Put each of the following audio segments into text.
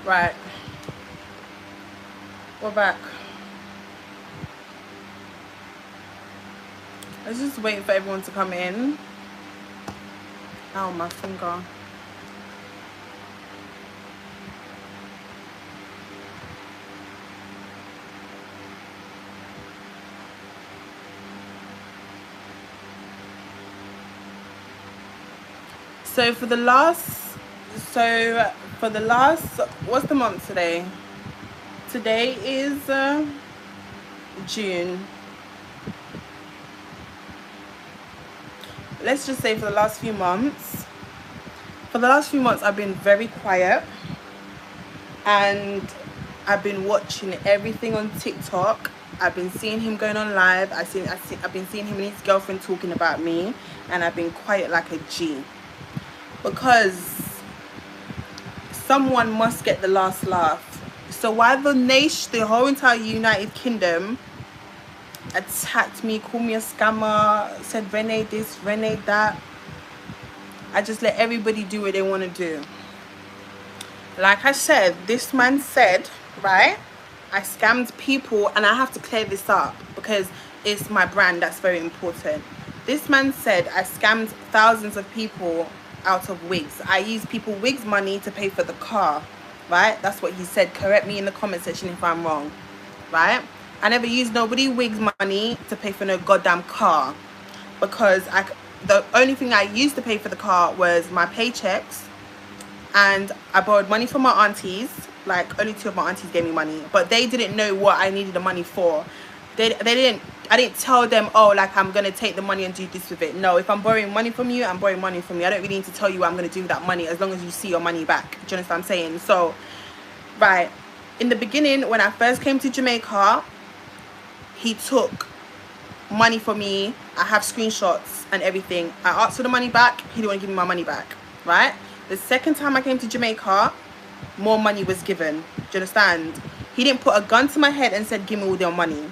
Right, we're back. I was just waiting for everyone to come in. Ow, my finger. So for the last, what's the month today? Today is June. Let's just say for the last few months, I've been very quiet, and I've been watching everything on TikTok. I've been seeing him going on live. I've been seeing him and his girlfriend talking about me, and I've been quiet like a G, because someone must get the last laugh. So while the whole entire United Kingdom attacked me, called me a scammer, said Renee this, Renee that, I just let everybody do what they want to do. Like I said, this man said, right, I scammed people, and I have to clear this up because it's my brand that's very important. This man said I scammed thousands of people out of wigs. I used people wigs money to pay for the car, right? That's what he said. Correct me in the comment section if I'm wrong, right? I never used nobody wigs money to pay for no goddamn car, because the only thing I used to pay for the car was my paychecks, and I borrowed money from my aunties. Like, only 2 of my aunties gave me money, but they didn't know what I needed the money for. I didn't tell them, oh, like, I'm gonna take the money and do this with it. No, if I'm borrowing money from you, I'm borrowing money from you. I don't really need to tell you what I'm gonna do with that money, as long as you see your money back. Do you understand what I'm saying? So, right, in the beginning, when I first came to Jamaica, he took money from me. I have screenshots and everything. I asked for the money back. He didn't want to give me my money back, right? The second time I came to Jamaica, more money was given. Do you understand? He didn't put a gun to my head and said, give me all your money.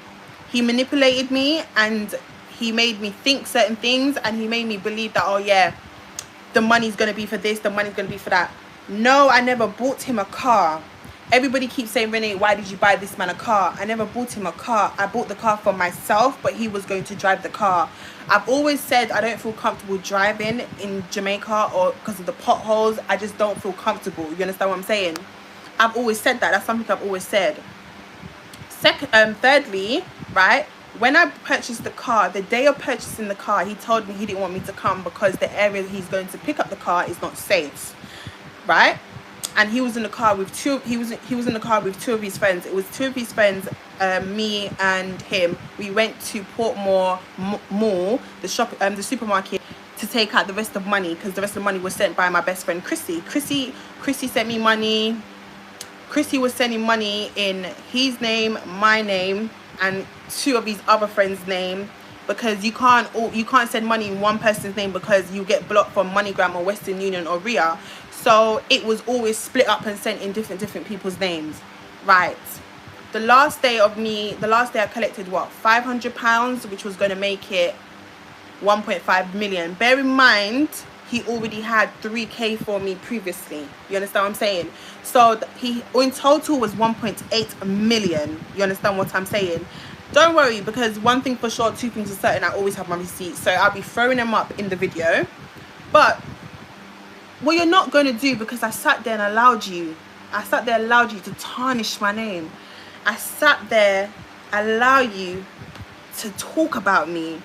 He manipulated me, and he made me think certain things, and he made me believe that, oh yeah, the money's going to be for this, the money's going to be for that. No, I never bought him a car. Everybody keeps saying, Renee, why did you buy this man a car? I never bought him a car. I bought the car for myself, but he was going to drive the car. I've always said I don't feel comfortable driving in Jamaica, or because of the potholes. I just don't feel comfortable. You understand what I'm saying? I've always said that. That's something I've always said. Thirdly, right, when I purchased the car, the day of purchasing the car, he told me he didn't want me to come because the area he's going to pick up the car is not safe, right? And he was in the car with he was in the car with 2 of his friends. It was 2 of his friends, me and him. We went to Portmore Mall, the supermarket, to take out the rest of money, because the rest of the money was sent by my best friend Chrissy. Chrissy sent me money. Chrissy was sending money in his name, my name, and 2 of his other friends' name, because you can't send money in one person's name, because you get blocked from MoneyGram or Western Union or Ria. So it was always split up and sent in different people's names, right? The last day I collected what, £500, which was going to make it 1.5 million. Bear in mind, he already had 3k for me previously. You understand what I'm saying? So he in total was 1.8 million. You understand what I'm saying? Don't worry, because one thing for sure, 2 things are certain, I always have my receipts, so I'll be throwing them up in the video. But what you're not going to do, because I sat there and allowed you to tarnish my name. I sat there, allow you to talk about me,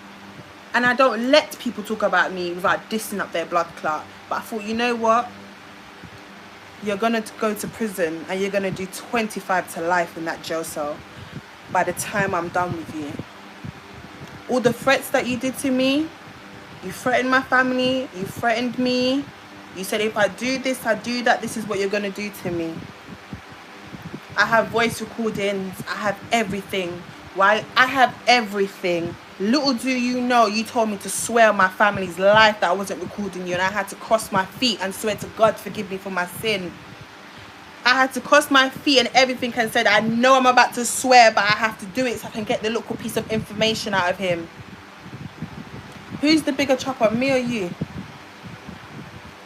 and I don't let people talk about me without dissing up their blood clot. But I thought, you know what? You're going to go to prison, and you're going to do 25 to life in that jail cell by the time I'm done with you. All the threats that you did to me, you threatened my family, you threatened me. You said if I do this, I do that, this is what you're going to do to me. I have voice recordings. I have everything. Why? I have everything. Little do you know, you told me to swear on my family's life that I wasn't recording you, and I had to cross my feet and swear to God, forgive me for my sin. I had to cross my feet and everything, and said, I know I'm about to swear, but I have to do it so I can get the little piece of information out of him. Who's the bigger chopper, me or you?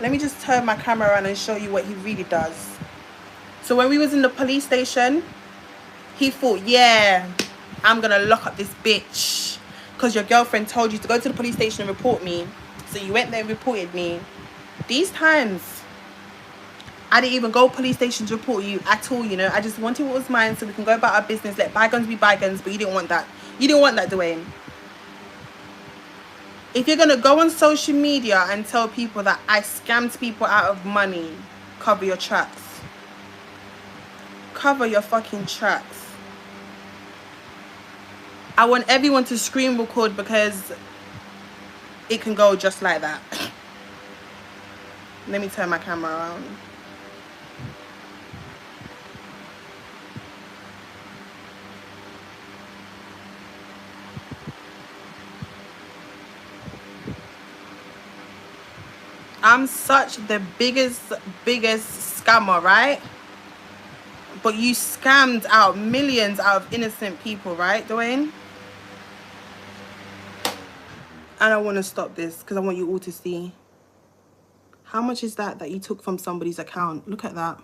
Let me just turn my camera around and show you what he really does. So when we was in the police station, he thought, yeah, I'm gonna lock up this bitch because your girlfriend told you to go to the police station and report me. So you went there and reported me. These times, I didn't even go police station to report you at all, you know. I just wanted what was mine so we can go about our business, let bygones be bygones, but you didn't want that. You didn't want that, Dwayne. If you're gonna go on social media and tell people that I scammed people out of money, cover your tracks. Cover your fucking tracks. I want everyone to screen record because it can go just like that. Let me turn my camera around. I'm such the biggest scammer, right? But you scammed out millions out of innocent people, right, Dwayne? And I want to stop this because I want you all to see. How much is that you took from somebody's account? Look at that.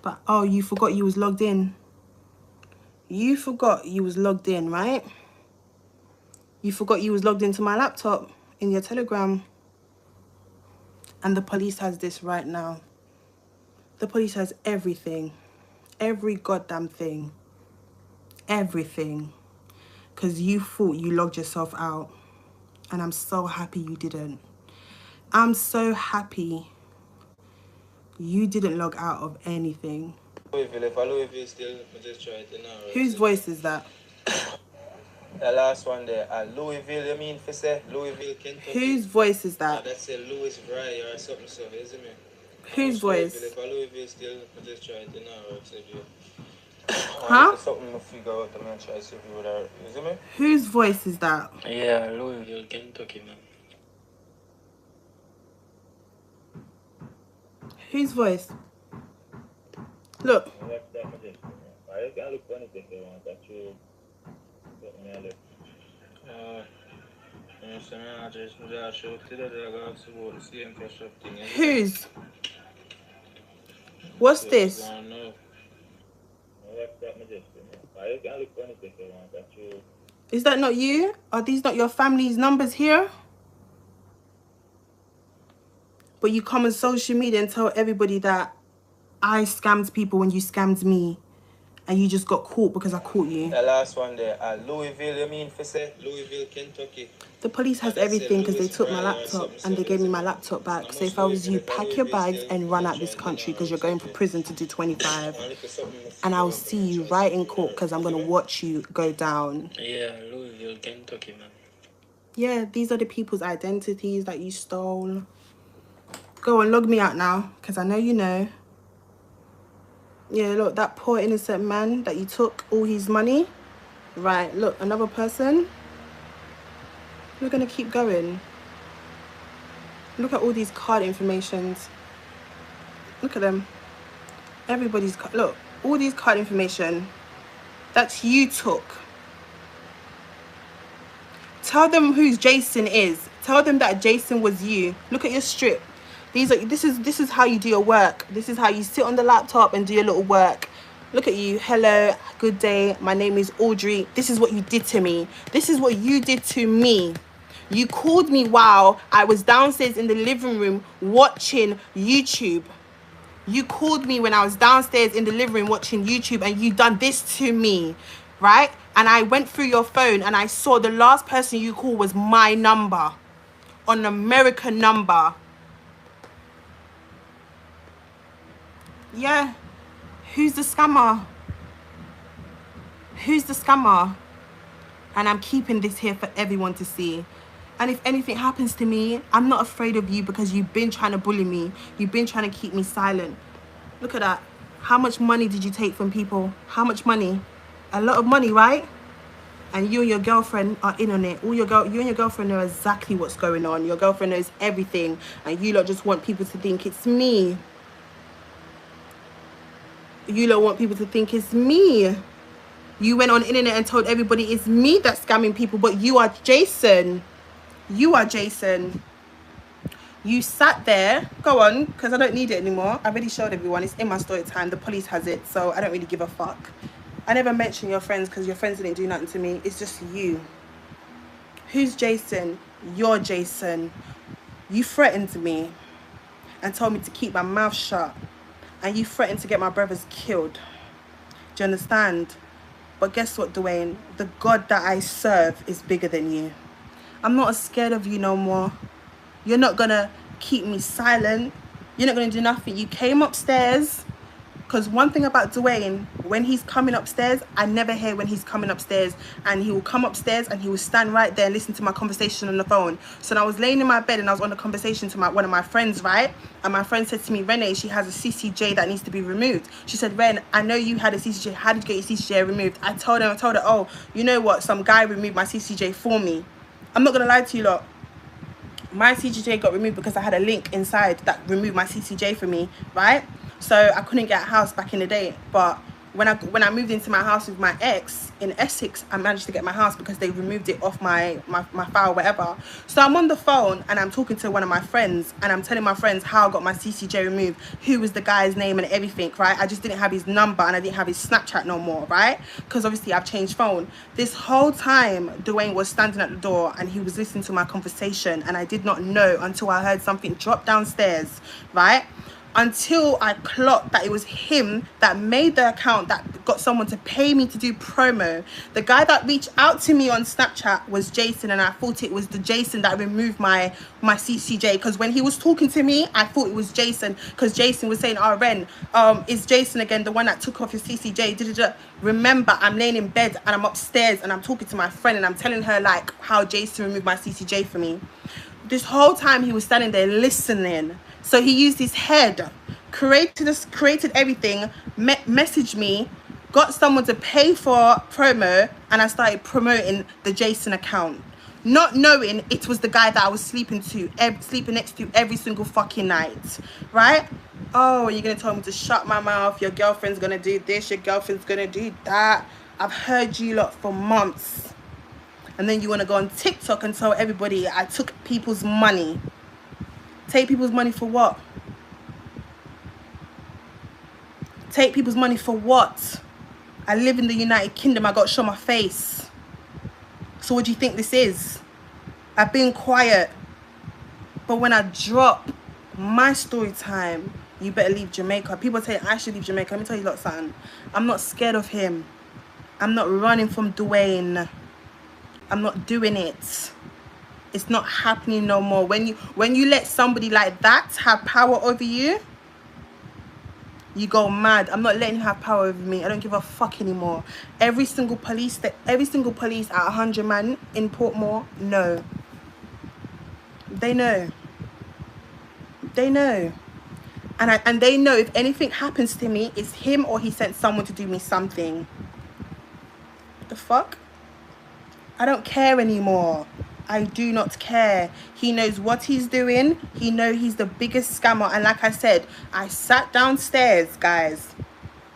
But, oh, you forgot you was logged in. You forgot you was logged in, right? You forgot you was logged into my laptop in your Telegram. And the police has this right now. The police has everything. Every goddamn thing. Everything. Because you thought you logged yourself out. And I'm so happy you didn't. I'm so happy you didn't log out of anything. Whose voice is that? The last one there, Louisville, you mean for say? Louisville, Kentucky. Whose voice is that? That's a Louis Bry or something, so isn't it? Whose voice? If Louisville still, I just try it now, huh? Something to figure out, I'm going to try to see if you would have, isn't it? Whose voice is that? Yeah, Louisville, Kentucky, man. Whose voice? Look. Whose? What's this? Is that not you? Are these not your family's numbers here? But you come on social media and tell everybody that I scammed people when you scammed me. And you just got caught because I caught you. The last one there, Louisville, you mean for say? Louisville, Kentucky. The police has everything because they took my laptop and they gave me my laptop back. So if I was you, pack your bags and run out this country because you're going for prison to do 25. And I'll see you right in court because I'm going to watch you go down. Yeah, Louisville, Kentucky, man. Yeah, these are the people's identities that you stole. Go and log me out now because I know you know. Yeah, look, that poor innocent man that you took all his money. Right, look, another person. We're going to keep going. Look at all these card informations. Look at them. Everybody's, look, all these card information. That's you took. Tell them who Jason is. Tell them that Jason was you. Look at your strip. This is how you do your work. This is how you sit on the laptop and do your little work. Look at you. Hello, good day. My name is Audrey. This is what you did to me. This is what you did to me. You called me while I was downstairs in the living room watching YouTube. You called me when I was downstairs in the living room watching YouTube and you done this to me, right? And I went through your phone and I saw the last person you called was my number, an American number. Yeah, who's the scammer? Who's the scammer? And I'm keeping this here for everyone to see. And if anything happens to me, I'm not afraid of you because you've been trying to bully me. You've been trying to keep me silent. Look at that. How much money did you take from people? How much money? A lot of money, right? And you and your girlfriend are in on it. You and your girlfriend know exactly what's going on. Your girlfriend knows everything. And you lot just want people to think it's me. You don't want people to think it's me. You went on the internet and told everybody it's me that's scamming people, but you are Jason. You are Jason. You sat there. Go on, because I don't need it anymore. I already showed everyone. It's in my story time. The police has it, so I don't really give a fuck. I never mention your friends because your friends didn't do nothing to me. It's just you. Who's Jason? You're Jason. You threatened me and told me to keep my mouth shut. And you threatened to get my brothers killed. Do you understand? But guess what, Dwayne? The God that I serve is bigger than you. I'm not scared of you no more. You're not gonna keep me silent. You're not gonna do nothing. You came upstairs. Because one thing about Dwayne, when he's coming upstairs, I never hear when he's coming upstairs. And he will come upstairs and he will stand right there and listen to my conversation on the phone. So I was laying in my bed and I was on a conversation to one of my friends, right? And my friend said to me, Renee, she has a CCJ that needs to be removed. She said, Ren, I know you had a CCJ. How did you get your CCJ removed? I told her, oh, you know what? Some guy removed my CCJ for me. I'm not going to lie to you lot. My CCJ got removed because I had a link inside that removed my CCJ for me, right? So I couldn't get a house back in the day. But when I moved into my house with my ex in Essex, I managed to get my house because they removed it off my file, whatever. So I'm on the phone and I'm talking to one of my friends and I'm telling my friends how I got my CCJ removed, who was the guy's name and everything, right? I just didn't have his number and I didn't have his Snapchat no more, right? Because obviously I've changed phone. This whole time Dwayne was standing at the door and he was listening to my conversation and I did not know until I heard something drop downstairs, right? Until I clocked that it was him that made the account that got someone to pay me to do promo. The guy that reached out to me on Snapchat was Jason, and I thought it was the Jason that removed my CCJ, because when he was talking to me, I thought it was Jason, because Jason was saying, oh, Ren, is Jason again the one that took off his CCJ? Remember, I'm laying in bed and I'm upstairs and I'm talking to my friend and I'm telling her like how Jason removed my CCJ for me. This whole time he was standing there listening. So he used his head, created everything, messaged me, got someone to pay for promo, and I started promoting the Jason account, not knowing it was the guy that I was sleeping next to every single fucking night, right? Oh, you're gonna tell me to shut my mouth, your girlfriend's gonna do this, your girlfriend's gonna do that. I've heard you lot for months. And then you want to go on TikTok and tell everybody I took people's money. Take people's money for what? Take people's money for what? I live in the United Kingdom. I got to show my face. So what do you think this is? I've been quiet. But when I drop my story time, you better leave Jamaica. People say I should leave Jamaica. Let me tell you lot something. I'm not scared of him. I'm not running from Dwayne. I'm not doing it. It's not happening no more. When you let somebody like that have power over you, you go mad. I'm not letting him have power over me. I don't give a fuck anymore. Every single police at 100 man in Portmore, no. They know. They know. And they know if anything happens to me, it's him or he sent someone to do me something. What the fuck? I don't care anymore. I do not care. He knows what he's doing. He knows he's the biggest scammer. And like I said, I sat downstairs, guys,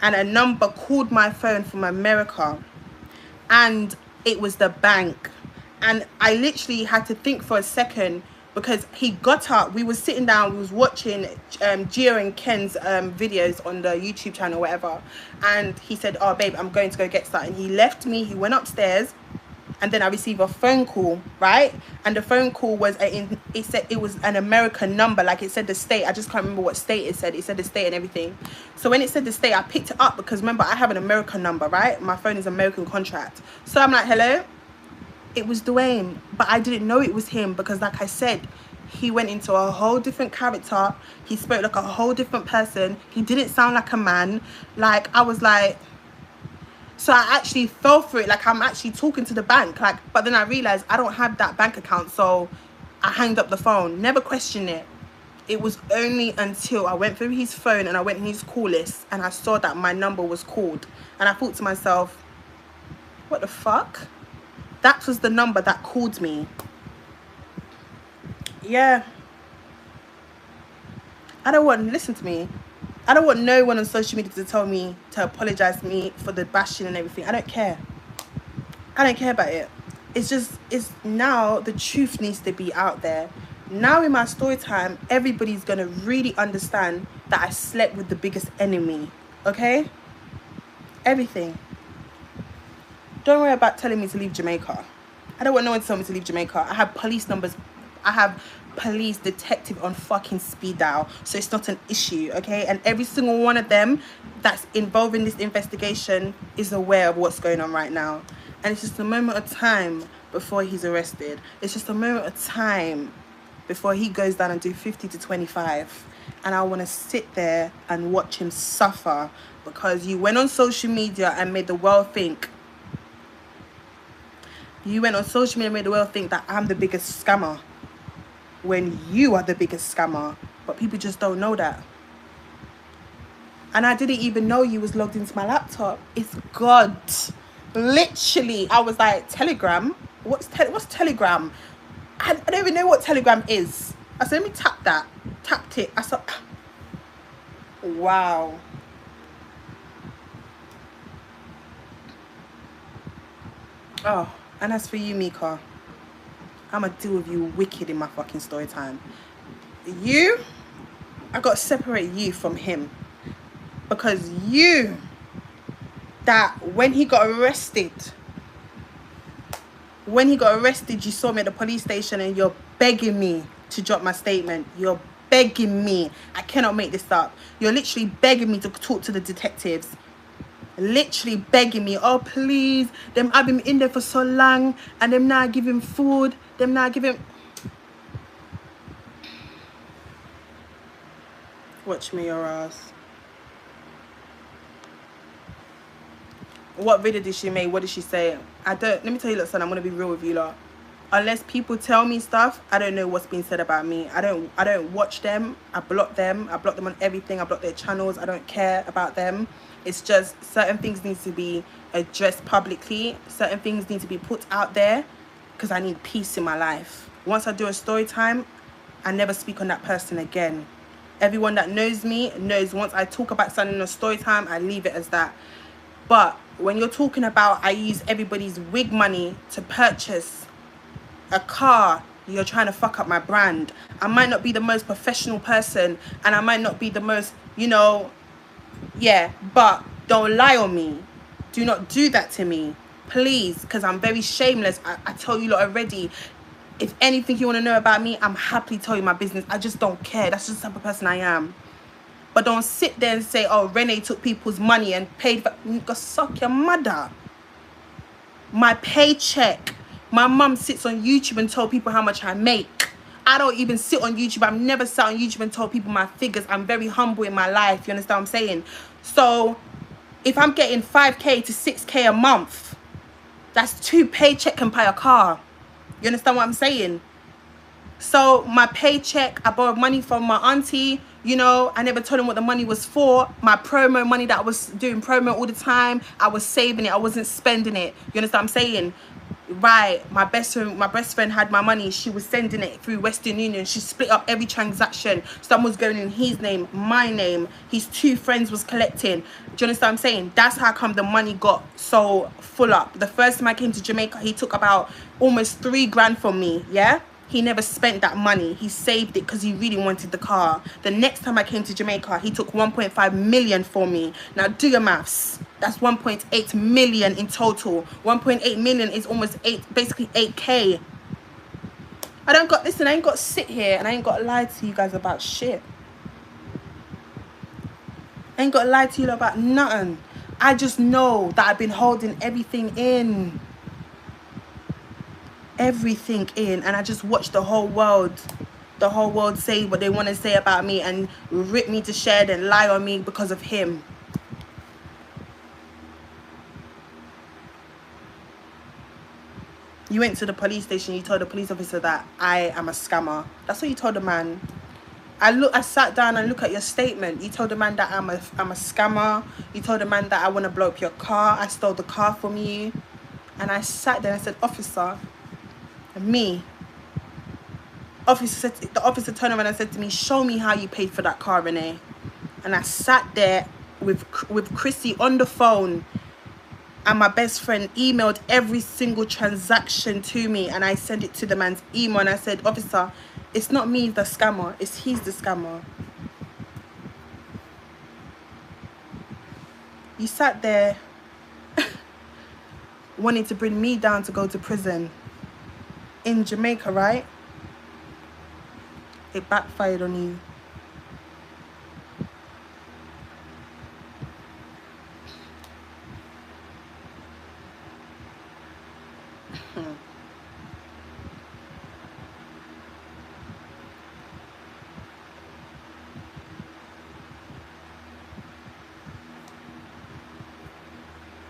and a number called my phone from America. And it was the bank. And I literally had to think for a second, because he got up. We were sitting down. We was watching Gia and Ken's videos on the YouTube channel, whatever. And he said, oh, babe, I'm going to go get something. He left me. He went upstairs. And then I received a phone call, right? And the phone call was, it said it was an American number. Like it said the state. I just can't remember what state it said. It said the state and everything. So when it said the state, I picked it up because remember, I have an American number, right? My phone is American contract. So I'm like, hello? It was Dwayne. But I didn't know it was him because like I said, he went into a whole different character. He spoke like a whole different person. He didn't sound like a man. Like, I was like... So I actually fell for it, like I'm actually talking to the bank, like, but then I realized I don't have that bank account, so I hanged up the phone, never questioned it. It was only until I went through his phone and I went in his call list and I saw that my number was called, and I thought to myself, what the fuck? That was the number that called me. Yeah. I don't want, listen to me. I don't want no one on social media to tell me to apologize to me for the bashing and everything. I don't care. I don't care about it. It's just, it's now the truth needs to be out there. Now in my story time, everybody's going to really understand that I slept with the biggest enemy. Okay? Everything. Don't worry about telling me to leave Jamaica. I don't want no one to tell me to leave Jamaica. I have police numbers. I have police detective on fucking speed dial. So it's not an issue, okay? And every single one of them that's involved in this investigation is aware of what's going on right now. And it's just a moment of time before he's arrested. It's just a moment of time before he goes down and do 50 to 25. And I want to sit there and watch him suffer because you went on social media and made the world think. You went on social media and made the world think that I'm the biggest scammer when you are the biggest scammer. But people just don't know that. And I didn't even know you was logged into my laptop. It's God. Literally, I was like, Telegram? What's Telegram? I don't even know what Telegram is. I said, let me tap that. Tapped it. I saw, wow. Oh, and as for you, Mika, I'ma deal with you wicked in my fucking story time. You, I got to separate you from him. Because you, that when he got arrested, you saw me at the police station and you're begging me to drop my statement. You're begging me. I cannot make this up. You're literally begging me to talk to the detectives. Literally begging me, oh please, them I've been in there for so long and them now giving food, them now giving. Watch me, your ass. What video did she make? What did she say? Let me tell you, look, son, I'm gonna be real with you lot. Unless people tell me stuff, I don't know what's being said about me. I don't watch them. I block them on everything. I block their channels. I don't care about them. It's just certain things need to be addressed publicly. Certain things need to be put out there because I need peace in my life. Once I do a story time, I never speak on that person again. Everyone that knows me knows once I talk about something in a story time, I leave it as that. But when you're talking about I use everybody's wig money to purchase a car, you're trying to fuck up my brand. I might not be the most professional person and I might not be the most, you know, yeah, but don't lie on me. Do not do that to me, please, because I'm very shameless. I told you lot already. If anything you want to know about me, I'm happy to tell you my business. I just don't care. That's just the type of person I am. But don't sit there and say, oh, Renee took people's money and paid for... Go suck your mother. My paycheck. My mum sits on YouTube and told people how much I make. I don't even sit on YouTube. I've never sat on YouTube and told people my figures. I'm very humble in my life. You understand what I'm saying? So if I'm getting 5K to 6K a month, that's 2 paycheck can buy a car. You understand what I'm saying? So my paycheck, I borrowed money from my auntie. You know, I never told him what the money was for. My promo money that I was doing promo all the time, I was saving it. I wasn't spending it. You understand what I'm saying? Right, my best friend had my money. She was sending it through Western Union. She split up every transaction. Some was going in his name, my name. His 2 friends was collecting. Do you understand what I'm saying? That's how come the money got so full up. The first time I came to Jamaica, he took about almost 3 grand from me, yeah? He never spent that money. He saved it because he really wanted the car. The next time I came to Jamaica, he took 1.5 million for me. Now do your maths. That's 1.8 million in total. 1.8 million is almost basically 8K. I ain't got to sit here and I ain't got to lie to you guys about shit. I ain't got to lie to you about nothing. I just know that I've been holding everything in. Everything in, and I just watch the whole world say what they want to say about me and rip me to shed and lie on me because of him. You went to the police station, you told the police officer that I am a scammer. That's what you told the man. I sat down and looked at your statement. You told the man that I'm a scammer. You told the man that I want to blow up your car. I stole the car from you. And I sat there and I said, officer, the officer turned around and said to me, show me how you paid for that car, Renee. And I sat there with Chrissy on the phone, and my best friend emailed every single transaction to me, and I sent it to the man's email and I said, officer, It's not me the scammer, it's he's the scammer. You sat there wanting to bring me down to go to prison in Jamaica, right? It backfired on you.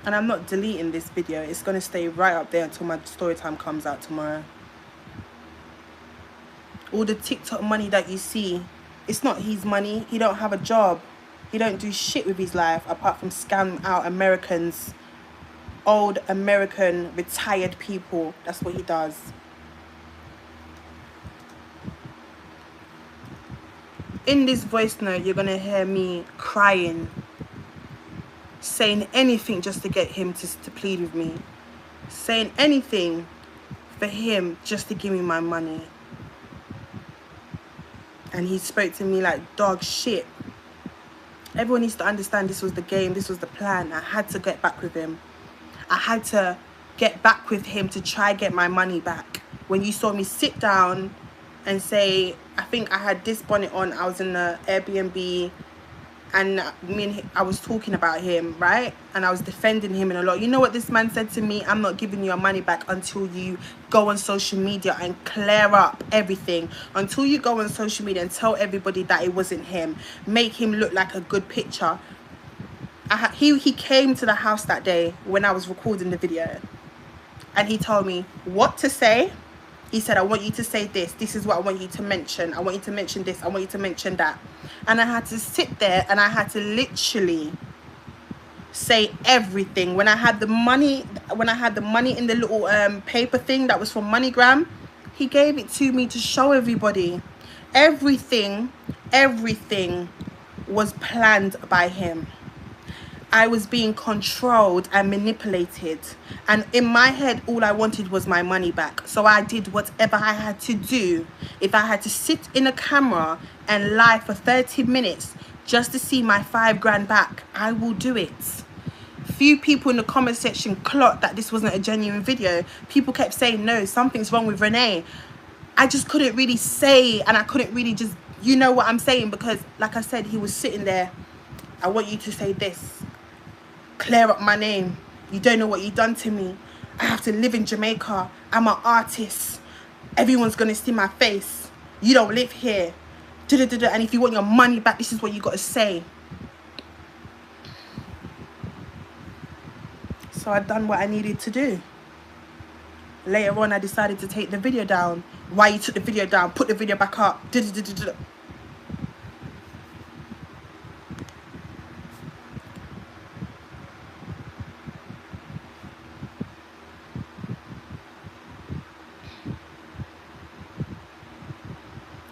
And I'm not deleting this video. It's going to stay right up there until my story time comes out tomorrow. All the TikTok money that you see, it's not his money. He don't have a job. He don't do shit with his life apart from scam out Americans. Old American retired people. That's what he does. In this voice note, you're going to hear me crying, saying anything just to get him to plead with me, saying anything for him just to give me my money. And he spoke to me like dog shit. Everyone needs to understand this was the game, this was the plan. I had to get back with him. I had to get back with him to try get my money back. When you saw me sit down and say, I think I had this bonnet on, I was in the Airbnb, and I was talking about him, right? And I was defending him in a lot. You know what this man said to me? I'm not giving you your money back until you go on social media and clear up everything. Until you go on social media and tell everybody that it wasn't him. Make him look like a good picture. He came to the house that day when I was recording the video. And he told me what to say. He said, I want you to say this. This is what I want you to mention. I want you to mention this. I want you to mention that. And I had to sit there and I had to literally say everything. When I had the money in the little paper thing that was from MoneyGram, he gave it to me to show everybody. Everything was planned by him. I was being controlled and manipulated, and in my head all I wanted was my money back. So I did whatever I had to do. If I had to sit in a camera and lie for 30 minutes just to see my $5 back, I will do it. Few people in the comment section clocked that this wasn't a genuine video. People kept saying, no, something's wrong with Renee. I just couldn't really say, and I couldn't really just, you know what I'm saying, because like I said, he was sitting there. I want you to say this. Clear up my name. You don't know what you've done to me. I have to live in Jamaica. I'm an artist. Everyone's going to see my face. You don't live here. And if you want your money back, this is what you got to say. So I done what I needed to do. Later on, I decided to take the video down. Why you took the video down? Put the video back up.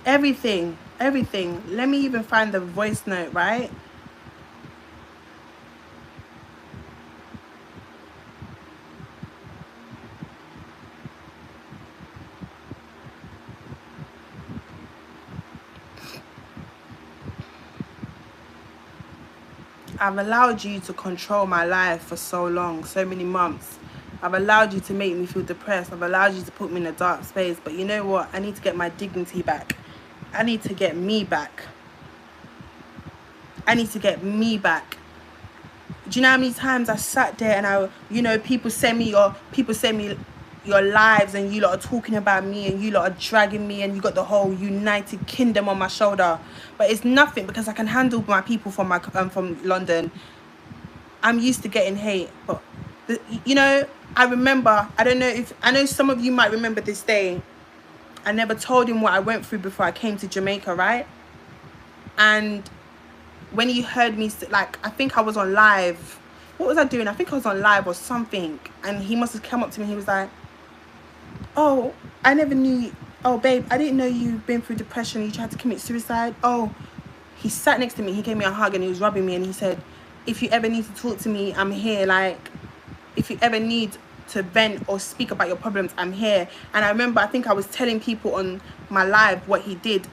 Everything. Let me even find the voice note, right? I've allowed you to control my life for so long, so many months. I've allowed you to make me feel depressed. I've allowed you to put me in a dark space. But you know what? I need to get my dignity back. I need to get me back. I need to get me back. Do you know how many times I sat there and people send me your lives and you lot are talking about me and you lot are dragging me and you got the whole United Kingdom on my shoulder. But it's nothing because I can handle my people from London. I'm used to getting hate. But, I remember, I know some of you might remember this day. I never told him what I went through before I came to Jamaica, right? And when he heard me, like, I think I was on live. What was I doing? I think I was on live or something. And he must have come up to me. He was like, oh, I never knew. Oh, babe, I didn't know you've been through depression. You tried to commit suicide. Oh, he sat next to me. He gave me a hug and he was rubbing me. And he said, if you ever need to talk to me, I'm here. Like, if you ever need to vent or speak about your problems, I'm here. And I remember, I think I was telling people on my live what he did,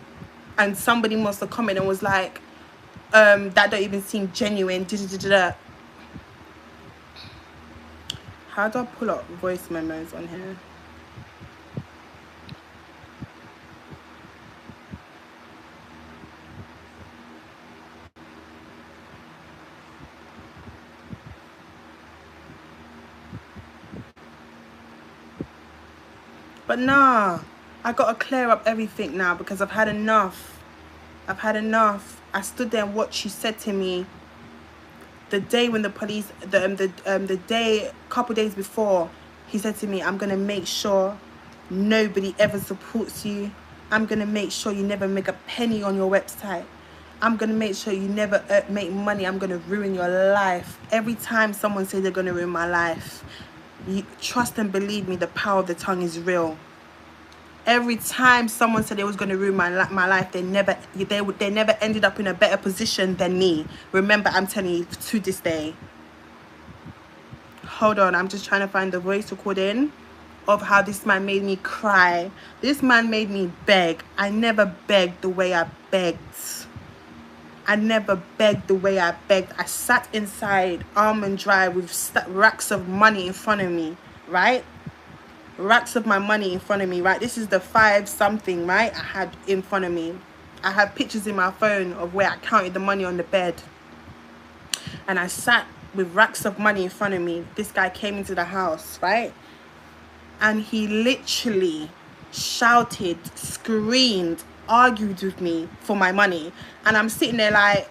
and somebody must have commented and was like, that don't even seem genuine. How do I pull up voice memos on here? But nah, I gotta clear up everything now because I've had enough. I've had enough. I stood there and what she said to me the day when the police, the day, couple days before, he said to me, I'm gonna make sure nobody ever supports you. I'm gonna make sure you never make a penny on your website. I'm gonna make sure you never make money. I'm gonna ruin your life. Every time someone says they're gonna ruin my life, you trust and believe me, the power of the tongue is real. Every time someone said they was going to ruin my life, they never ended up in a better position than me. Remember, I'm telling you, to this day. Hold on, I'm just trying to find the voice recording of how this man made me cry. This man made me beg. I never begged the way I begged. I never begged the way I begged. I sat inside Almond Drive with racks of money in front of me, right? Racks of my money in front of me, right? This is the 5 something, right? I had in front of me. I have pictures in my phone of where I counted the money on the bed. And I sat with racks of money in front of me. This guy came into the house, right? And he literally shouted, screamed, argued with me for my money. And I'm sitting there like,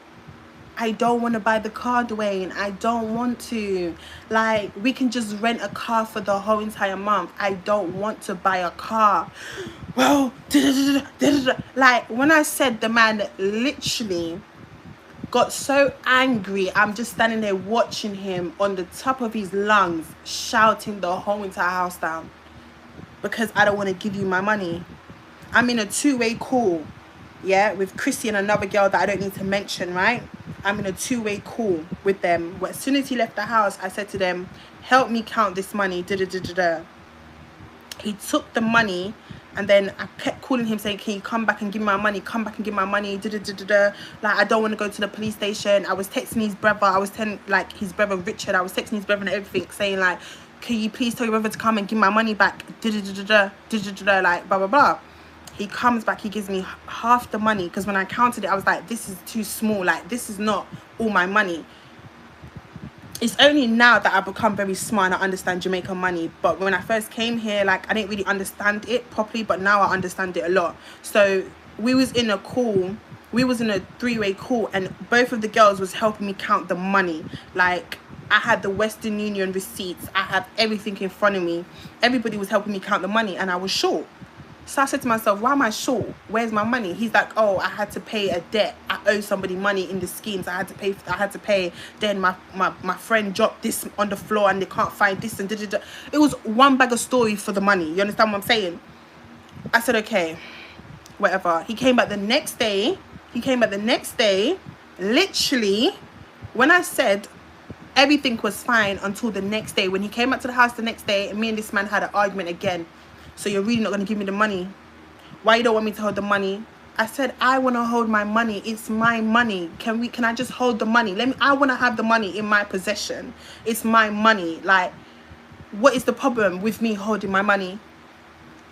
I don't want to buy the car, Dwayne. I don't want to. Like, we can just rent a car for the whole entire month. I don't want to buy a car. Well, like, when I said, the man literally got so angry, I'm just standing there watching him on the top of his lungs, shouting the whole entire house down. Because I don't want to give you my money. I'm in a 2-way call, yeah, with Chrissy and another girl that I don't need to mention, right? I'm in a 2-way call with them. As soon as he left the house, I said to them, help me count this money. He took the money, and then I kept calling him saying, can you come back and give me my money? Come back and give my money. Like, I don't want to go to the police station. I was texting his brother. I was telling, like, his brother Richard. I was texting his brother and everything, saying, like, can you please tell your brother to come and give my money back? Like, blah, blah, blah. He comes back, he gives me half the money, because when I counted it, I was like, this is too small. Like, this is not all my money. It's only now that I've become very smart and I understand Jamaican money. But when I first came here, like, I didn't really understand it properly, but now I understand it a lot. So we was in a call, we was in a 3-way call, and both of the girls was helping me count the money. Like, I had the Western Union receipts, I had everything in front of me. Everybody was helping me count the money, and I was short. So I said to myself, why am I short? Where's my money? He's like, oh, I had to pay a debt. I owe somebody money in the schemes. I had to pay. Then my friend dropped this on the floor and they can't find this and It was one bag of story for the money. You understand what I'm saying? I said, okay, whatever. He came back the next day. Literally, when I said everything was fine until the next day. When he came back to the house the next day, and me and this man had an argument again. So you're really not going to give me the money? Why you don't want me to hold the money? I said, I want to hold my money. It's my money. Can I just hold the money? I want to have the money in my possession. It's my money. Like, what is the problem with me holding my money?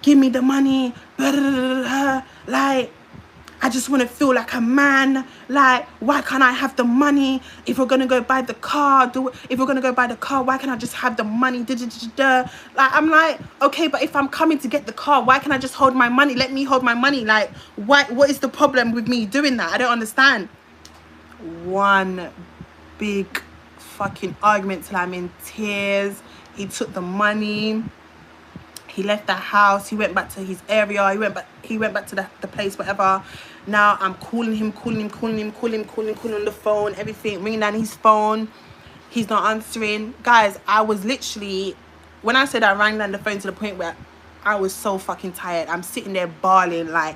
Give me the money. Like, I just want to feel like a man. Like, why can't I have the money? If we're going to go buy the car, why can't I just have the money? Like, I'm like, okay, but if I'm coming to get the car, why can't I just hold my money? Let me hold my money. Like, what is the problem with me doing that? I don't understand. One big fucking argument till I'm in tears. He took the money. He left the house. He went back to his area. He went back to the place, whatever. Now I'm calling him on the phone, everything, ringing down his phone. He's not answering. Guys, I was literally, when I said I rang down the phone to the point where I was so fucking tired. I'm sitting there bawling my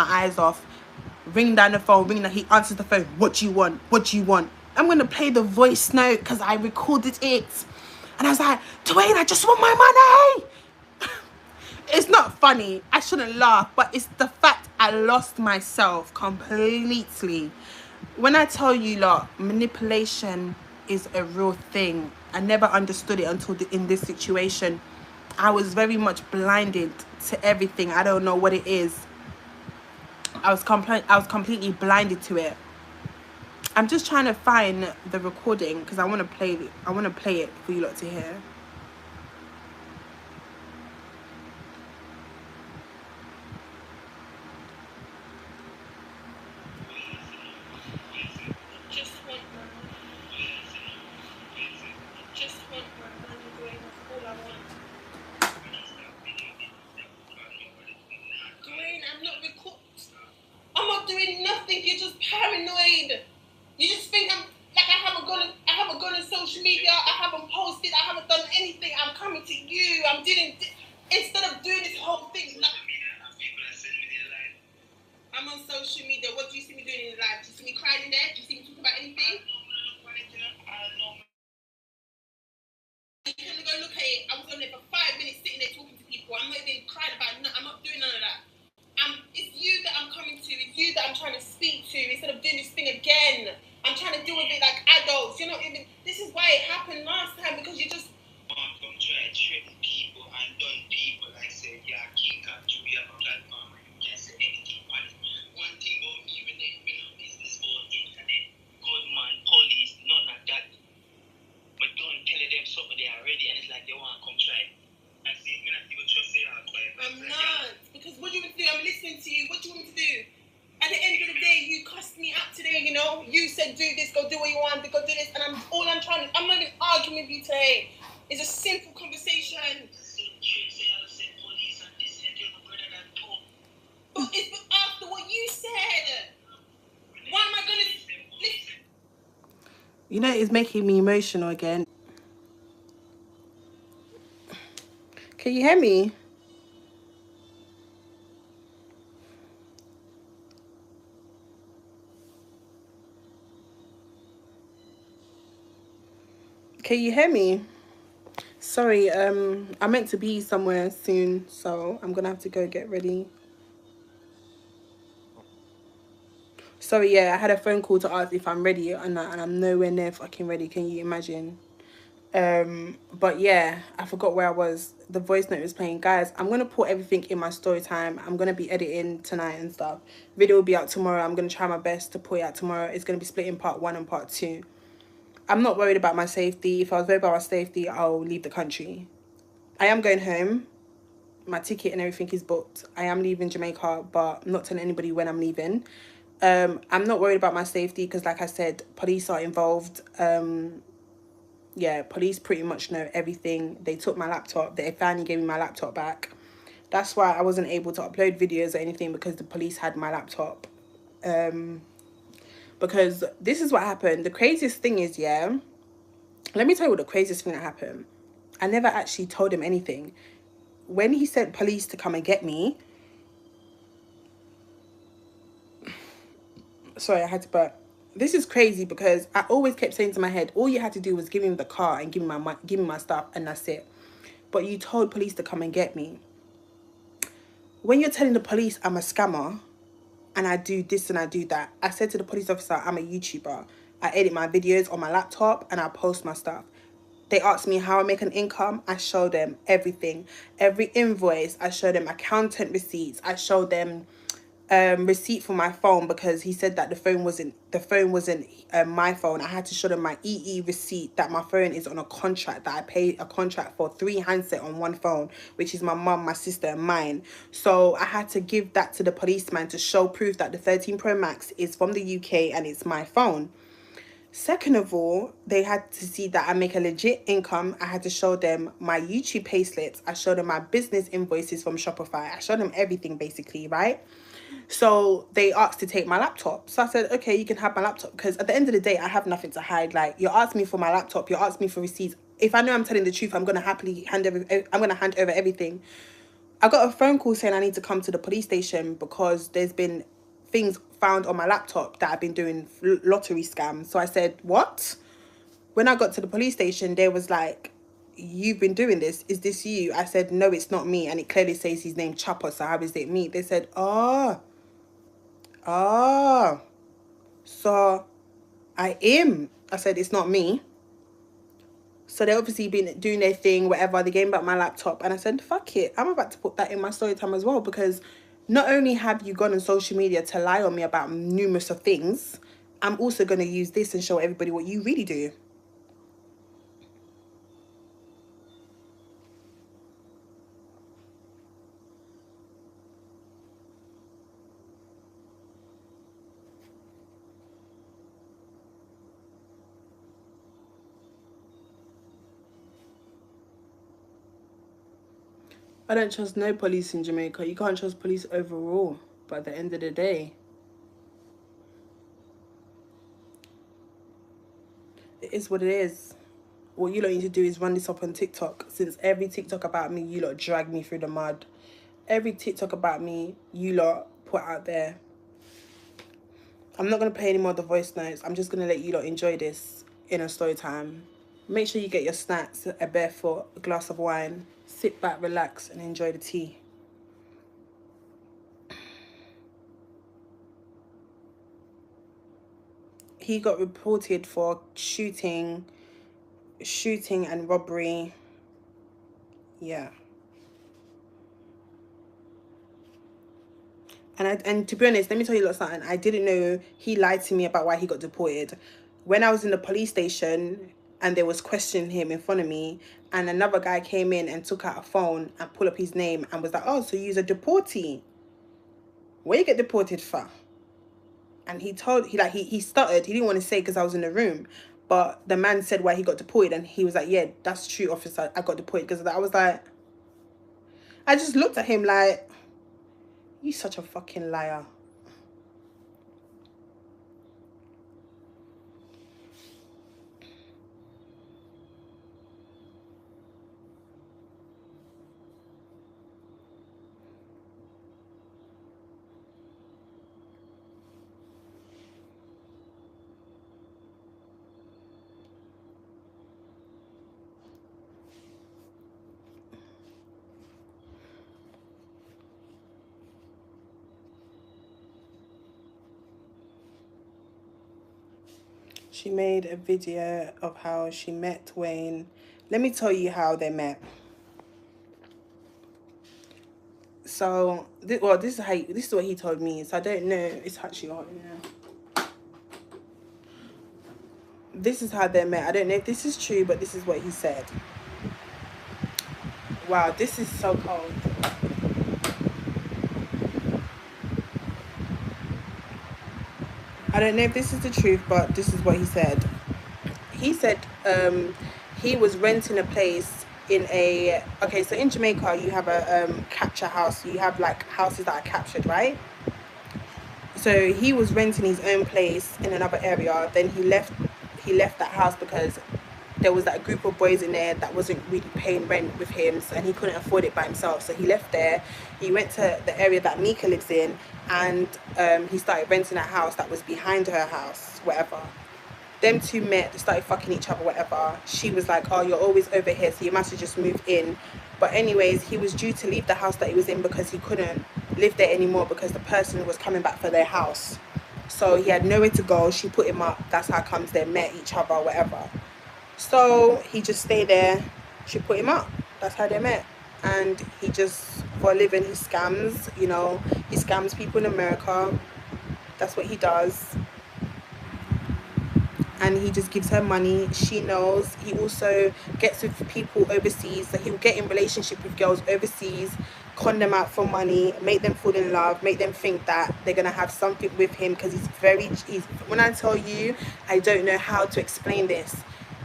eyes off. Ringing down the phone, he answers the phone. What do you want? I'm going to play the voice note because I recorded it. And I was like, Dwayne, I just want my money. It's not funny. I shouldn't laugh, but it's the fact I lost myself completely. When I tell you, lot, manipulation is a real thing. I never understood it until in this situation. I was very much blinded to everything. I don't know what it is. I was completely blinded to it. I'm just trying to find the recording because I want to play it for you lot to hear. I'm not doing nothing. You're just paranoid. You just think I'm like I haven't gone on social media. I haven't posted. I haven't done anything. I'm coming to you. I'm doing instead of doing this whole thing. Like, I'm on social media. What do you see me doing in live? Do you see me crying in there? Do you see me talking about anything? You can go look at it. I was on there for 5 minutes sitting there talking to people. I'm not even crying about nothing. I'm not doing none of that. It's you that I'm coming to. It's you that I'm trying to speak to instead of doing this thing again. I'm trying to deal with it like adults. You're not even. This is why it happened last time because you just. I'm trying to trick people and done people. I said, yeah, King Kong, you have a platform. You can't say anything on it. One thing about me when they business about internet, gunman, police, none of that. But don't tell them something they are ready and it's like they want to come try. I see, me not even trust say I'm not. Because what do you want me to do? I'm listening to you. What do you want me to do? At the end of the day, you cussed me out today, you know? You said do this, go do what you want, go do this. And I'm not even arguing with you today. It's a simple conversation. But it's after what you said. Why am I going to listen? You know, it's making me emotional again. Can you hear me? Can you hear me? Sorry, I'm meant to be somewhere soon, so I'm gonna have to go get ready. Sorry, yeah, I had a phone call to ask if I'm ready, and I'm nowhere near fucking ready. Can you imagine? But yeah, I forgot where I was. The voice note was playing. Guys, I'm gonna put everything in my story time. I'm gonna be editing tonight and stuff. Video will be out tomorrow. I'm gonna try my best to put it out tomorrow. It's gonna be split in part 1 and part 2. I'm not worried about my safety. If I was worried about my safety, I'll leave the country. I am going home. My ticket and everything is booked. I am leaving Jamaica, but I'm not telling anybody when I'm leaving. I'm not worried about my safety because, like I said, police are involved. Yeah, police pretty much know everything. They took my laptop. They finally gave me my laptop back. That's why I wasn't able to upload videos or anything because the police had my laptop. Because this is what happened. The craziest thing is, yeah, let me tell you what the craziest thing that happened. I never actually told him anything. When he sent police to come and get me, sorry, I had to burp. This is crazy because I always kept saying to my head, all you had to do was give me the car and give me my stuff and that's it. But you told police to come and get me. When you're telling the police I'm a scammer and I do this and I do that, I said to the police officer, I'm a YouTuber. I edit my videos on my laptop and I post my stuff. They asked me how I make an income. I show them everything. Every invoice, I show them accountant receipts. I show them receipt for my phone because he said that the phone wasn't my phone. I had to show them my EE receipt that my phone is on a contract, that I paid a contract for 3 handsets on one phone, which is my mum, my sister and mine. So I had to give that to the policeman to show proof that the 13 Pro Max is from the UK and it's my phone. Second of all, they had to see that I make a legit income. I had to show them my YouTube payslips. I showed them my business invoices from Shopify. I showed them everything basically, right? So they asked to take my laptop. So I said, okay, you can have my laptop because at the end of the day, I have nothing to hide. Like, you're asking me for my laptop, you're asking me for receipts. If I know I'm telling the truth, I'm gonna happily hand over everything. I got a phone call saying I need to come to the police station because there's been things found on my laptop that I've been doing lottery scams. So I said, what? When I got to the police station, they was like, you've been doing this. Is this you? I said, no, it's not me. And it clearly says his name Chopper. So how is it me? They said, oh, so I am. I said, it's not me. So they obviously been doing their thing, whatever. They gave me back my laptop. And I said, fuck it. I'm about to put that in my story time as well. Because not only have you gone on social media to lie on me about numerous of things, I'm also going to use this and show everybody what you really do. I don't trust no police in Jamaica. You can't trust police overall. But at the end of the day, it is what it is. What you lot need to do is run this up on TikTok. Since every TikTok about me, you lot drag me through the mud. Every TikTok about me, you lot put out there. I'm not going to play any more of the voice notes. I'm just going to let you lot enjoy this in a story time. Make sure you get your snacks, a barefoot, a glass of wine. Sit back, relax, and enjoy the tea. He got reported for shooting and robbery. Yeah. And to be honest, let me tell you something. I didn't know he lied to me about why he got deported. When I was in the police station and they was questioning him in front of me, and another guy came in and took out a phone and pulled up his name and was like, oh, so you're a deportee. Where you get deported for? And he stuttered. He didn't want to say because I was in the room. But the man said why he got deported, and he was like, yeah, that's true, officer. I got deported because of that. I was like, I just looked at him like, you such a fucking liar. She made a video of how she met Wayne. Let me tell you how they met. So, this is what he told me. So I don't know. It's actually hot in here. This is how they met. I don't know if this is true, but this is what he said. Wow, this is so cold. I don't know if this is the truth, but this is what he said. He said he was renting a place in a... Okay, so in Jamaica, you have a capture house. You have, like, houses that are captured, right? So he was renting his own place in another area. Then he left that house because there was that group of boys in there that wasn't really paying rent with him, and he couldn't afford it by himself. So he left there. He went to the area that Mika lives in, and he started renting a house that was behind her house, whatever. Them two met, they started fucking each other, whatever. She was like, oh, you're always over here, so you must have just moved in. But anyways, he was due to leave the house that he was in because he couldn't live there anymore because the person was coming back for their house. So he had nowhere to go. She put him up. That's how comes they met each other, whatever. So he just stayed there. She put him up. That's how they met. And he just, for a living, he scams, you know. He scams people in America. That's what he does. And he just gives her money. She knows. He also gets with people overseas. So he'll get in relationship with girls overseas, con them out for money, make them fall in love, make them think that they're going to have something with him because when I tell you, I don't know how to explain this.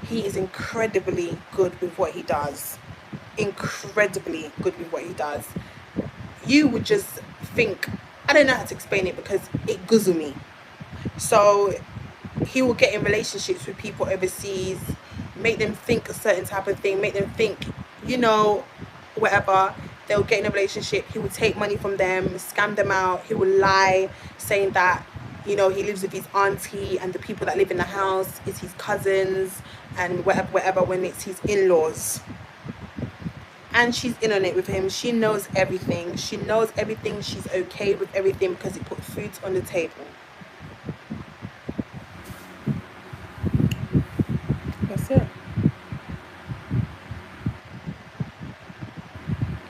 He is incredibly good with what he does. Incredibly good with what he does. You would just think, I don't know how to explain it because it guzzles me. So he will get in relationships with people overseas, make them think a certain type of thing, make them think, you know, whatever. They'll get in a relationship. He will take money from them, scam them out. He will lie, saying that, you know, he lives with his auntie and the people that live in the house is his cousins and whatever, when it's his in-laws. and she's in on it with him. She knows everything. She knows everything. She's okay with everything because he put food on the table. That's it.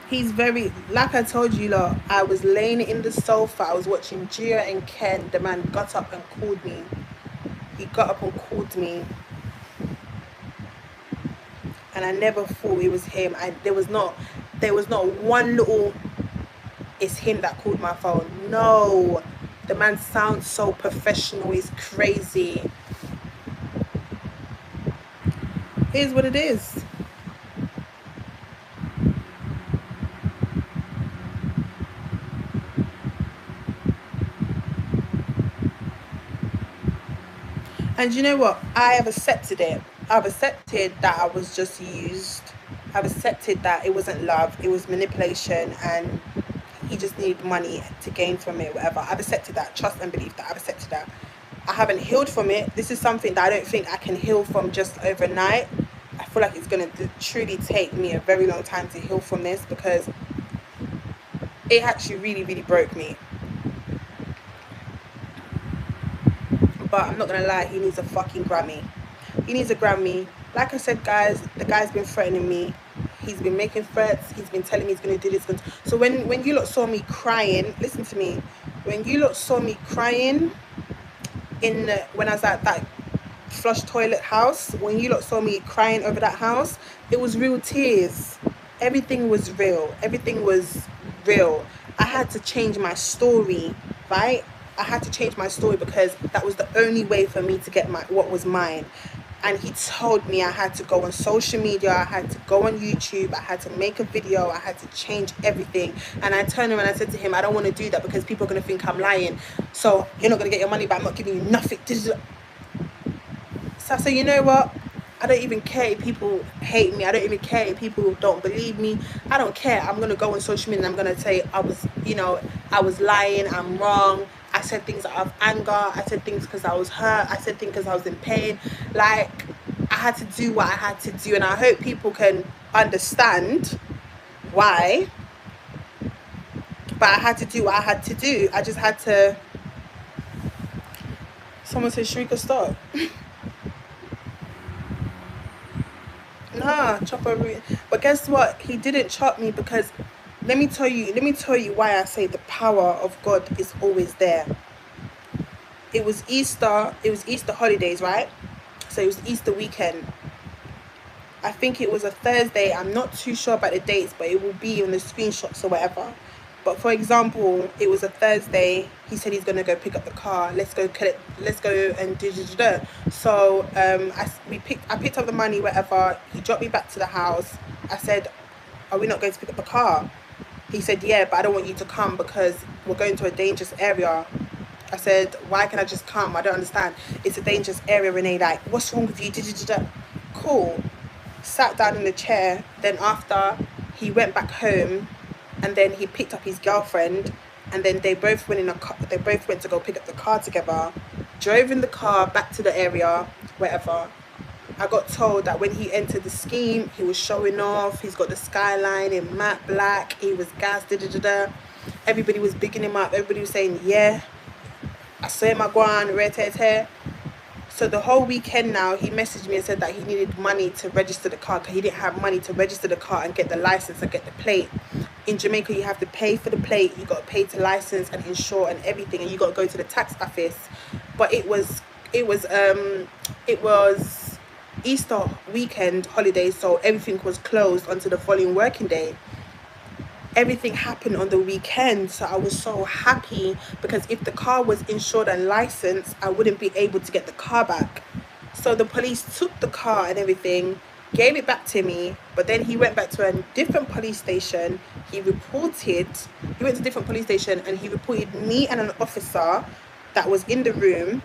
He's very, like I told you lot, I was laying in the sofa, I was watching Gia and Ken. The man got up and called me. He got up and called me, and I never thought it was him. There was not one little, it's him that called my phone. No, the man sounds so professional. He's crazy. Here's what it is. And you know what? I have accepted it. I've accepted that I was just used. I've accepted that it wasn't love, it was manipulation, and he just needed money to gain from it, whatever. I've accepted that. Trust and believe that. I've accepted that. I haven't healed from it. This is something that I don't think I can heal from just overnight. I feel like it's going to truly take me a very long time to heal from this, because it actually really, really broke me. But I'm not gonna lie, he needs a fucking Grammy. He needs a Grammy. Like I said, guys, the guy's been threatening me. He's been making threats. He's been telling me he's gonna do this. So when you lot saw me crying, listen to me. When you lot saw me crying when I was at that flush toilet house, when you lot saw me crying over that house, it was real tears. Everything was real. Everything was real. I had to change my story, right? I had to change my story because that was the only way for me to get what was mine. And he told me I had to go on social media, I had to go on YouTube, I had to make a video, I had to change everything. And I turned around and I said to him, I don't want to do that because people are going to think I'm lying. So you're not going to get your money back, I'm not giving you nothing. So I said, you know what? I don't even care if people hate me. I don't even care if people don't believe me. I don't care. I'm going to go on social media and I'm going to say I was lying, I'm wrong. I said things out of anger. I said things because I was hurt. I said things because I was in pain. Like, I had to do what I had to do. And I hope people can understand why. But I had to do what I had to do. I just had to... Someone said, Sharika, stop. Nah, chopper. But guess what? He didn't chop me because... Let me tell you why I say the power of God is always there. It was Easter holidays, right? So it was Easter weekend. I think it was a Thursday. I'm not too sure about the dates, but it will be on the screenshots or whatever. But for example, it was a Thursday. He said he's gonna go pick up the car. Let's go and do. So I picked up the money, whatever. He dropped me back to the house. I said, are we not going to pick up the car? He said, yeah, but I don't want you to come because we're going to a dangerous area. I said, why can I just come? I don't understand. It's a dangerous area, Renee. Like, what's wrong with you? Cool. Sat down in the chair. Then after, he went back home, and then he picked up his girlfriend, and then they both went in a car. They both went to go pick up the car together. Drove in the car back to the area, wherever. I got told that when he entered the scheme, he was showing off. He's got the skyline in matte black. He was gassed. Everybody was bigging him up. Everybody was saying, yeah, I saw him guan, red. So the whole weekend now, he messaged me and said that he needed money to register the car because he didn't have money to register the car and get the license and get the plate. In Jamaica, you have to pay for the plate. You got to pay to license and insure and everything, and you got to go to the tax office. But it was Easter weekend holiday, so everything was closed until the following working day. Everything happened on the weekend, so I was so happy because if the car was insured and licensed, I wouldn't be able to get the car back. So the police took the car and everything, gave it back to me, but then he went back to a different police station. He went to a different police station and he reported me and an officer that was in the room.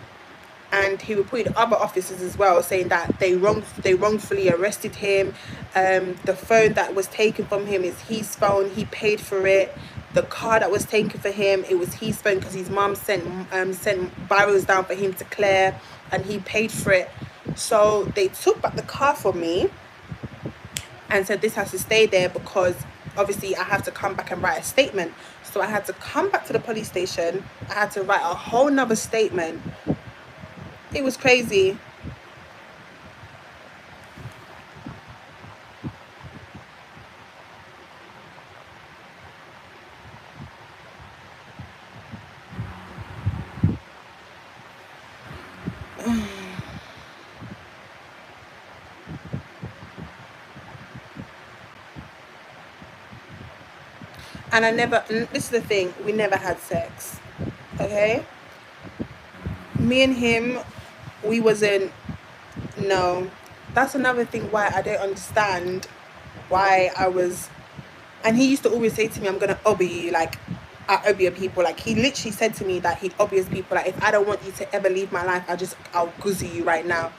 And he reported other officers as well, saying that they wrongfully arrested him. The phone that was taken from him is his phone. He paid for it. The car that was taken for him, it was his phone because his mum sent barrels down for him to clear, and he paid for it. So they took back the car from me. and said this has to stay there because obviously I have to come back and write a statement. So I had to come back to the police station. I had to write a whole nother statement. It was crazy. And this is the thing, we never had sex, okay? Me and him, we wasn't, no. That's another thing why I don't understand why I was, and he used to always say to me, I'm going to obby you, like, I obby people. Like, he literally said to me that he obvious people, like, if I don't want you to ever leave my life, I'll guzzy you right now.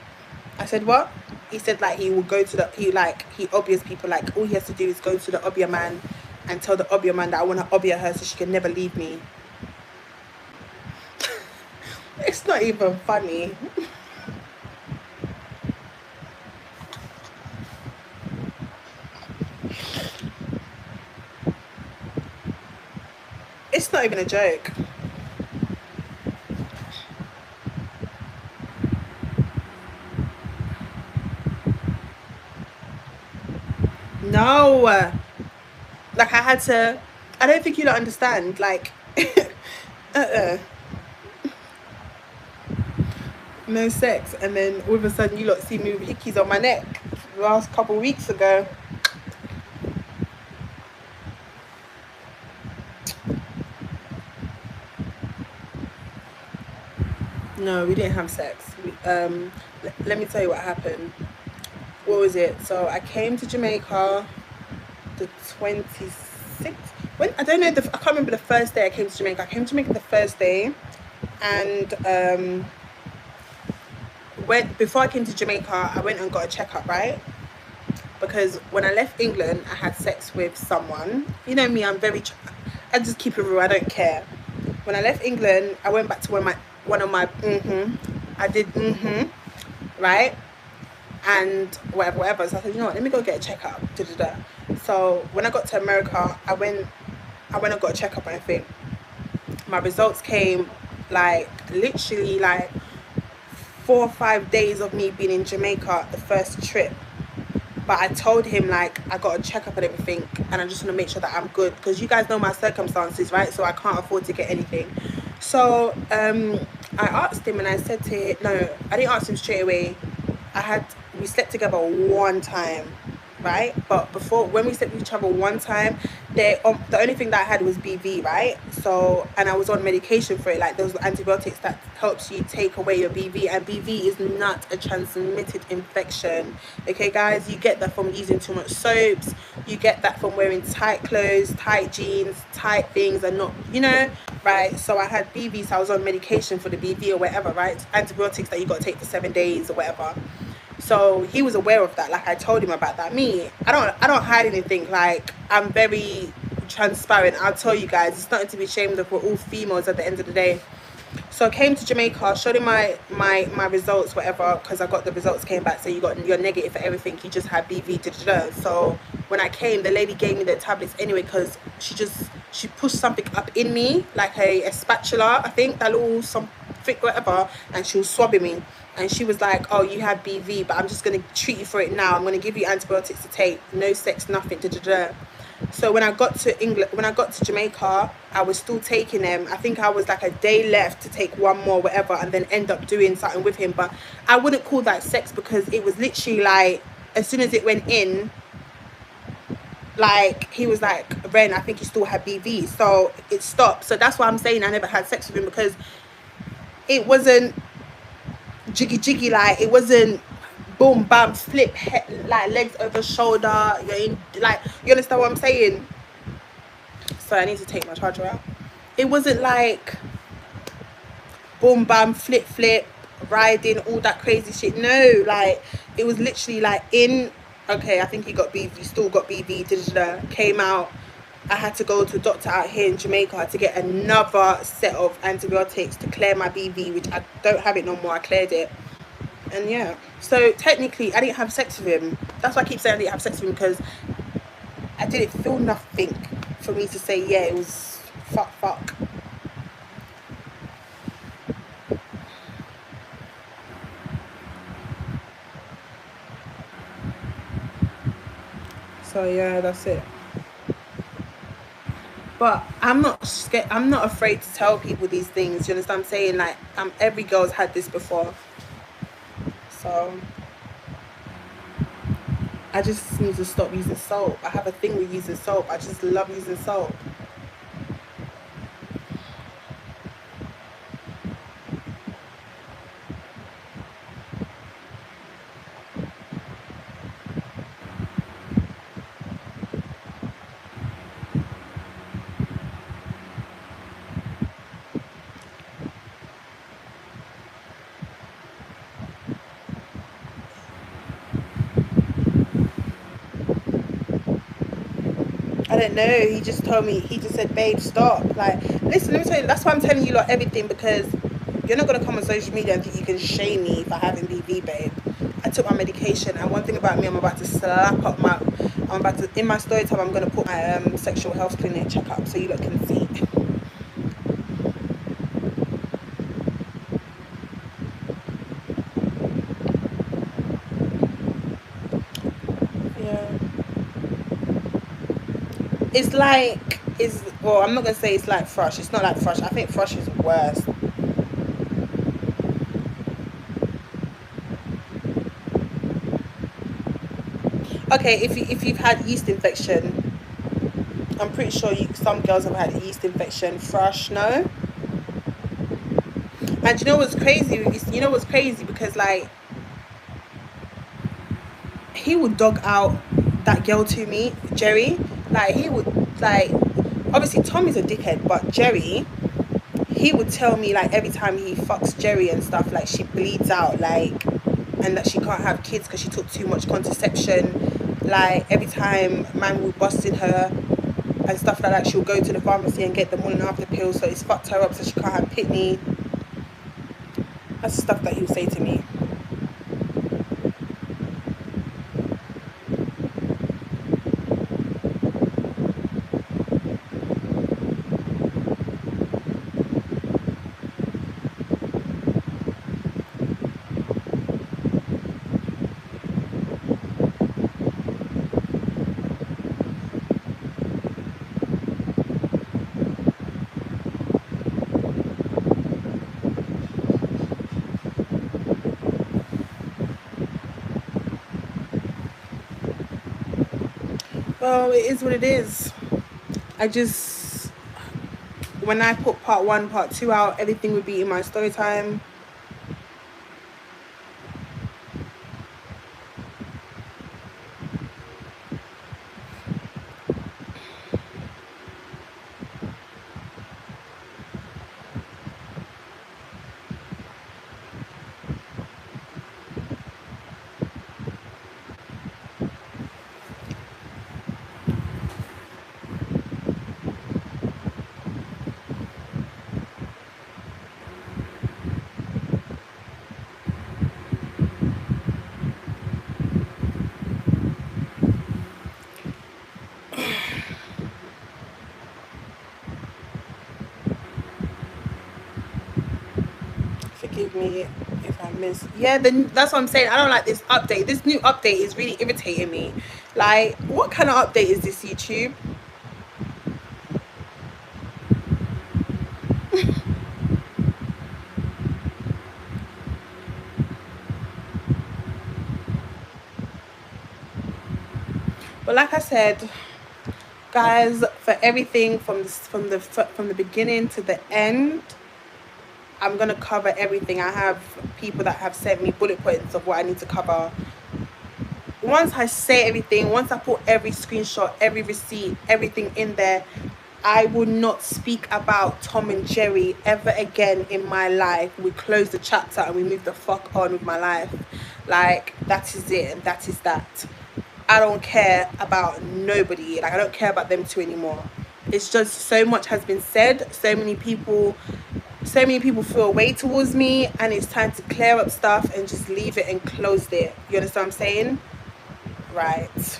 I said, what? He said, like, he will go to he obvious people, like, all he has to do is go to the obia man and tell the obia man that I want to obia her so she can never leave me. It's not even funny. It's not even a joke. No. Like, I don't think you don't understand. Like, no sex. And then all of a sudden you lot see me with hickeys on my neck last couple of weeks ago. No, we didn't have sex. Let me tell you what happened. What was it? So I came to Jamaica the 26th. When I don't know, I can't remember the first day I came to Jamaica. I came to Jamaica the first day, and before I came to Jamaica, I went and got a checkup, right? Because when I left England, I had sex with someone. You know me, I just keep it real. I don't care. When I left England, I went back to one of my I did right, and whatever. So I said, you know what, let me go get a checkup. So when I got to America, I went and got a checkup, and I think my results came like literally like 4 or 5 days of me being in Jamaica the first trip. But I told him, like, I got a checkup and everything, and I just want to make sure that I'm good, because you guys know my circumstances, right? So I can't afford to get anything. So I asked him, and I said to him, no, I didn't ask him straight away. We slept together one time, right? But when we slept with each other one time, the only thing that I had was BV, right? So, and I was on medication for it, like those antibiotics that helps you take away your BV, and BV is not a transmitted infection, okay guys? You get that from using too much soaps, you get that from wearing tight clothes, tight jeans, tight things, and not, you know, right? So I had BV, so I was on medication for the BV or whatever, right? Antibiotics that you got to take for 7 days or whatever. So he was aware of that. Like, I told him about that. Me, I don't hide anything. Like, I'm very transparent. I'll tell you guys, it's nothing to be ashamed of. We're all females at the end of the day. So I came to Jamaica, showed him my results, whatever, because I got the results came back, so you're negative for everything, you just had BV. So when I came, the lady gave me the tablets anyway, because she pushed something up in me, like a spatula, I think, that little something, whatever, and she was swabbing me. And she was like, oh, you have BV, but I'm just going to treat you for it now. I'm going to give you antibiotics to take. No sex, nothing. So when I got to Jamaica, I was still taking them. I think I was like a day left to take one more, whatever, and then end up doing something with him. But I wouldn't call that sex, because it was literally like, as soon as it went in, like, he was like, Ren, I think you still have BV. So it stopped. So that's why I'm saying I never had sex with him, because it wasn't jiggy, like, it wasn't boom bam flip head, like legs over shoulder, like, you understand what I'm saying? So I need to take my charger out. It wasn't like boom bam flip riding, all that crazy shit. No, like, it was literally like okay, I think he got BV, still got BV, came out. I had to go to a doctor out here in Jamaica to get another set of antibiotics to clear my BV, which I don't have it no more. I cleared it. And yeah, so technically I didn't have sex with him. That's why I keep saying I didn't have sex with him, because I didn't feel nothing for me to say, yeah, it was fuck. So yeah, that's it. But I'm not scared. I'm not afraid to tell people these things. You understand what I'm saying? Like, every girl's had this before. So I just need to stop using soap. I have a thing with using soap. I just love using soap. I don't know. He just told me. He just said, "Babe, stop." Like, listen. Let me tell you. That's why I'm telling you lot everything, because you're not gonna come on social media and think you can shame me for having BV, babe. I took my medication, and one thing about me, I'm about to slap up my. I'm about to, in my story time, I'm gonna put my sexual health clinic checkup so you lot can see. Yeah. It's like, well, I'm not gonna say it's like Thrush. It's not like Thrush. I think Thrush is worse. Okay, if you've had yeast infection, I'm pretty sure some girls have had yeast infection. Thrush, no. And you know what's crazy? You know what's crazy, because like, he would dog out that girl to me, Jerry. Like, he would, like, obviously Tom is a dickhead, but Jerry, he would tell me, like, every time he fucks Jerry and stuff, like, she bleeds out, like, and that she can't have kids because she took too much contraception. Like, every time man will bust in her and stuff like that, she'll go to the pharmacy and get the morning after pill, so it's fucked her up, so she can't have pitney. That's the stuff that he would say to me. Well, it is what it is. I just, when I put part 1, part 2 out, everything would be in my story time. Forgive me if I miss. Yeah, then that's what I'm saying. I don't like this update. This new update is really irritating me. Like, what kind of update is this, YouTube? But like I said, guys, for everything from the beginning to the end, I'm gonna cover everything. I have people that have sent me bullet points of what I need to cover. Once I say everything, once I put every screenshot, every receipt, everything in there, I will not speak about Tom and Jerry ever again in my life. We close the chapter and we move the fuck on with my life. Like, that is it, and that is that. I don't care about nobody. Like, I don't care about them two anymore. It's just so much has been said. So many people feel a way towards me, and it's time to clear up stuff and just leave it and close it. You understand what I'm saying? right.